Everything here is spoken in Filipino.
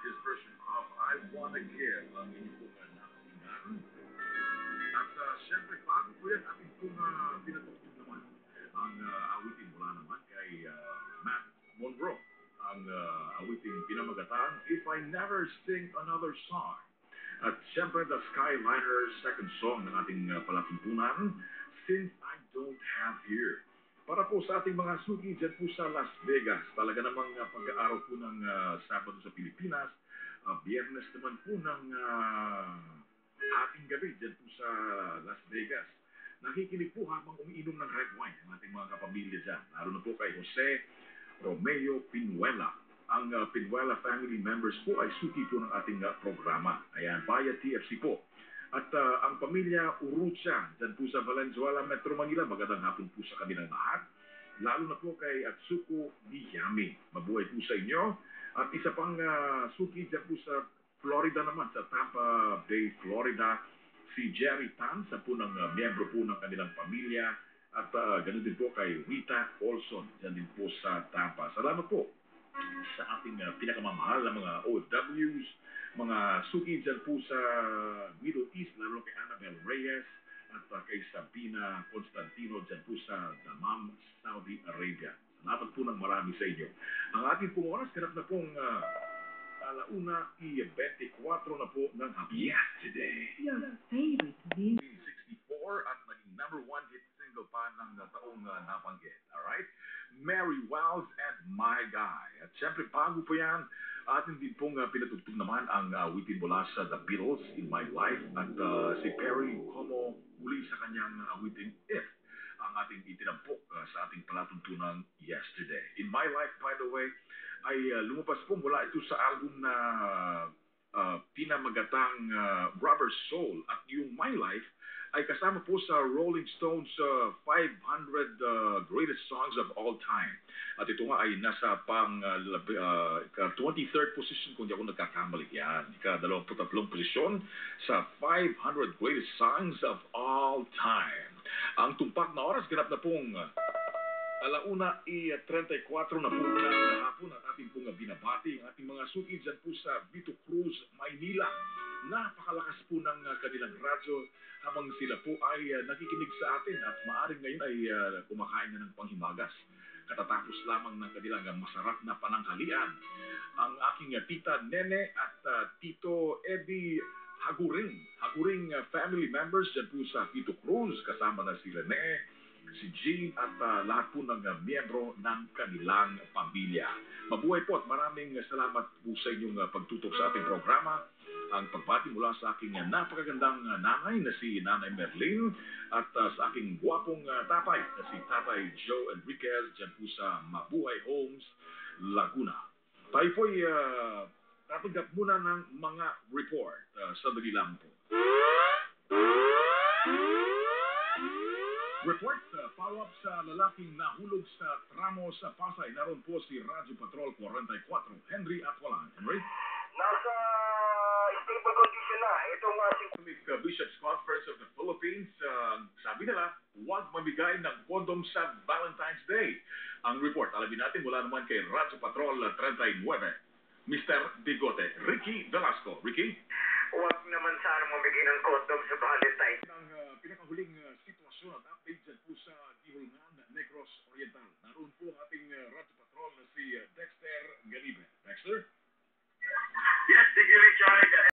his version of I Wanna Give ang inyong napakinggan. At siyempre, bago po yan, ating pong pinatugtog naman ang awitin mula naman kay Matt Monroe. Ang awiting pinamagatang If I Never Sing Another Song. At siyempre, the Skyliners second song ng ating palatuntunan, Since I Don't Have Here. Para po sa ating mga suki dyan po sa Las Vegas, talaga namang pag-aaraw po ng Sabado sa Pilipinas, Biyernes naman po ng ating gabi dyan po sa Las Vegas. Nakikinig po habang umiinom ng red wine ang ating mga kapamilya dyan. Lalo na po kay Jose Romeo Pinuela. Ang Pinuela family members po ay suki po ng ating programa. Ayan, via TFC po. At ang pamilya Urucha, dyan po sa Valenzuela, Metro Manila, magandang hapon po sa kanilang lahat. Lalo na po kay Atsuko Miyami. Mabuhay po sa inyo. At isa pang suki dyan po sa Florida naman, sa Tampa Bay, Florida, si Jerry Tan, sa po ng miyembro po ng kanilang pamilya. At ganun din po kay Rita Olson, dyan din po sa Tampa. Salamat po sa ating pinakamamahal na mga OFWs, mga suki dyan po sa Middle East, lalo kay Annabel Reyes at kay Sabina Constantino dyan po sa Dammam, Saudi Arabia. Salamat po ng marami sa inyo. Ang ating pong oras, ganap na pong alauna i-24 na po ng hapon. Yesterday. Your favorite music. 64 at naging number 1 hit single pa ng taong nabanggit. Alright? Mary Wells and My Guy. At syempre, bago po yan, atin din pong pinatugtog naman ang awitin mula sa The Beatles, In My Life, at si Perry Como muli sa kanyang awitin If, ang ating itinampok sa ating palatuntunang Yesterday. In My Life, by the way, ay lumabas po mula ito sa album na pinamagatang Rubber Soul, at yung My Life ay kasama po sa Rolling Stones 500 greatest songs of all time. At ito nga ay nasa pang 23rd position kung di ako nagkakamali. Yan, ika-23 posisyon sa 500 greatest songs of all time. Ang tumpak na oras, ganap na pong alauna i-34 na po ng hapon at ating pong binabati ang ating mga suki dyan po sa Vito Cruz, Maynila. Napakalakas po ng kanilang radyo habang sila po ay nakikinig sa atin at maaaring ngayon ay kumakain na ng panghimagas. Katatapos lamang ng kanilang masarap na pananghalian. Ang aking tita Nene at tito Eddie Haguring family members dyan po sa Vito Cruz, kasama na si Rene, si Jean at lahat po ng miyembro ng kanilang pamilya. Mabuhay po at maraming salamat po sa inyong pagtutok sa ating programa. Ang pagbati mula sa aking napakagandang nanay na si Nanay Merlin at sa aking gwapong tatay na si Tatay Joe Enriquez dyan po sa Mabuhay Homes, Laguna. Tayo po'y tatanggap muna ng mga report. Sandali lang po. Report, follow-up sa lalaking nahulog sa tramo sa Pasay. Naroon po si Radyo Patrol 44, Henry Atwalan. Henry? Nasa stable condition na itong ating Bishops Conference of the Philippines, sabi nila, huwag mamigay ng kondom sa Valentine's Day. Ang report, alamin natin mula naman kay Radyo Patrol 39, Mr. Bigote, Ricky Velasco. Ricky? huwag naman sana mamigay ng kondom sa Valentine. Ang pinakahuling sitwasyon at update dyan po sa Gihulngan, Negros Oriental. Naroon po ang ating Radyo Patrol na si Dexter